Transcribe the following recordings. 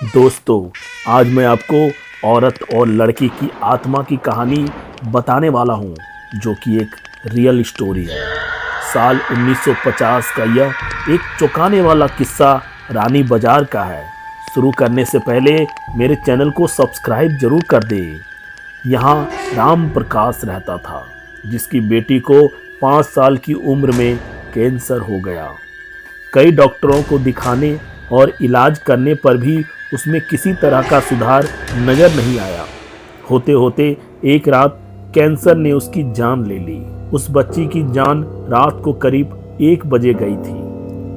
दोस्तों, आज मैं आपको औरत और लड़की की आत्मा की कहानी बताने वाला हूँ, जो कि एक रियल स्टोरी है। साल 1950 का यह एक चौंकाने वाला किस्सा रानी बाजार का है। शुरू करने से पहले मेरे चैनल को सब्सक्राइब जरूर कर दें। यहाँ राम प्रकाश रहता था, जिसकी बेटी को 5 साल की उम्र में कैंसर हो गया। कई डॉक्टरों को दिखाने और इलाज करने पर भी उसमें किसी तरह का सुधार नजर नहीं आया। होते होते एक रात कैंसर ने उसकी जान ले ली। उस बच्ची की जान रात को करीब 1 बजे गई थी।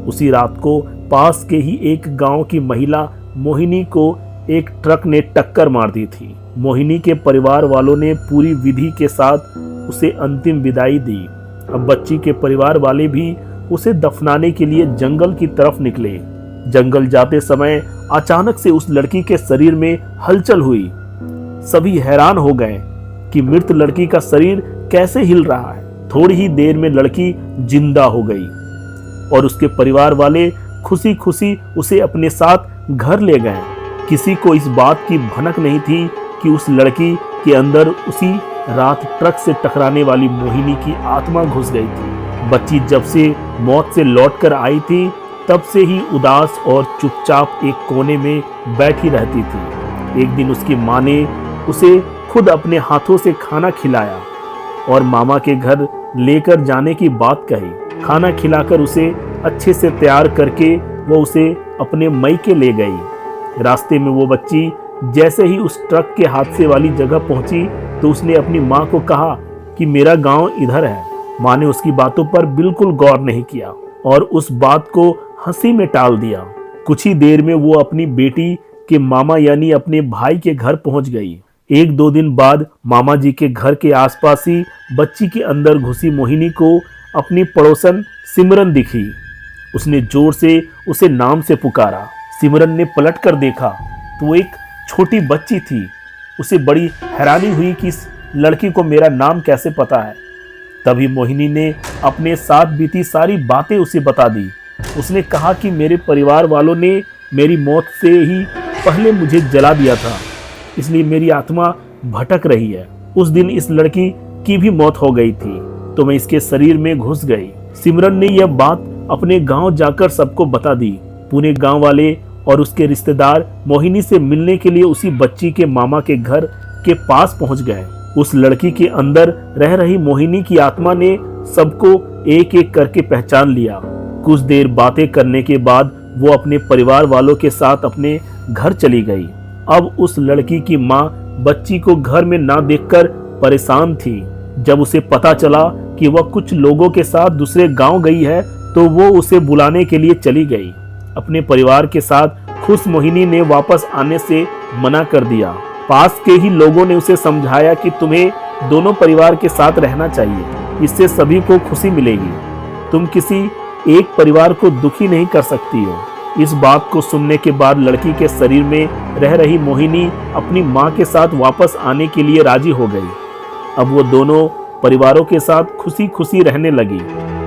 उसी रात को पास के ही एक गांव की महिला मोहिनी को एक ट्रक ने टक्कर मार दी थी। मोहिनी के परिवार वालों ने पूरी विधि के साथ उसे अंतिम विदाई दी। अब बच्ची के परिवार वाले भी उसे दफनाने के लिए जंगल की तरफ निकले। जंगल जाते समय अचानक से उस लड़की के शरीर में हलचल हुई। सभी हैरान हो गए कि मृत लड़की का शरीर कैसे हिल रहा है। थोड़ी ही देर में लड़की जिंदा हो गई और उसके परिवार वाले खुशी खुशी उसे अपने साथ घर ले गए। किसी को इस बात की भनक नहीं थी कि उस लड़की के अंदर उसी रात ट्रक से टकराने वाली मोहिनी की आत्मा घुस गई थी। बच्ची जब से मौत से लौटकर आई थी, तब से ही उदास और चुपचाप एक कोने में बैठी रहती थी। एक दिन उसकी माँ ने उसे खुद अपने हाथों से खाना खिलाया और मामा के घर लेकर जाने की बात कही। खाना खिलाकर उसे अच्छे से तैयार करके वो उसे अपने मायके ले गई। रास्ते में वो बच्ची जैसे ही उस ट्रक के हादसे वाली जगह पहुंची, तो उसने अपनी माँ को कहा कि मेरा गांव इधर है। माँ ने उसकी बातों पर बिल्कुल गौर नहीं किया और उस बात को हंसी में टाल दिया। कुछ ही देर में वो अपनी बेटी के मामा यानी अपने भाई के घर पहुंच गई। 1-2 दिन बाद मामा जी के घर के आसपास ही बच्ची के अंदर घुसी मोहिनी को अपनी पड़ोसन सिमरन दिखी। उसने जोर से उसे नाम से पुकारा। सिमरन ने पलट कर देखा तो वो एक छोटी बच्ची थी। उसे बड़ी हैरानी हुई कि इस लड़की को मेरा नाम कैसे पता है। तभी मोहिनी ने अपने साथ बीती सारी बातें उसे बता दी। उसने कहा कि मेरे परिवार वालों ने मेरी मौत से ही पहले मुझे जला दिया था, इसलिए मेरी आत्मा भटक रही है। उस दिन इस लड़की की भी मौत हो गई थी, तो मैं इसके शरीर में घुस गई। सिमरन ने यह बात अपने गांव जाकर सबको बता दी। पूरे गांव वाले और उसके रिश्तेदार मोहिनी से मिलने के लिए उसी बच्ची के मामा के घर के पास पहुंच गए। उस लड़की के अंदर रह रही मोहिनी की आत्मा ने सबको एक एक करके पहचान लिया। कुछ देर बातें करने के बाद वो अपने परिवार वालों के साथ अपने घर चली गई। अब उस लड़की की माँ बच्ची को घर में ना देखकर परेशान थी। जब उसे पता चला कि वह कुछ लोगों के साथ दूसरे गांव गई है, तो वो उसे बुलाने के लिए चली गई। अपने परिवार के साथ खुश मोहिनी ने वापस आने से मना कर दिया। पास के ही लोगों ने उसे समझाया कि तुम्हें दोनों परिवार के साथ रहना चाहिए, इससे सभी को खुशी मिलेगी। तुम किसी एक परिवार को दुखी नहीं कर सकती हो। इस बात को सुनने के बाद लड़की के शरीर में रह रही मोहिनी अपनी माँ के साथ वापस आने के लिए राजी हो गई। अब वो दोनों परिवारों के साथ खुशी खुशी रहने लगी।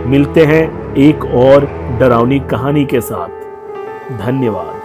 मिलते हैं एक और डरावनी कहानी के साथ। धन्यवाद।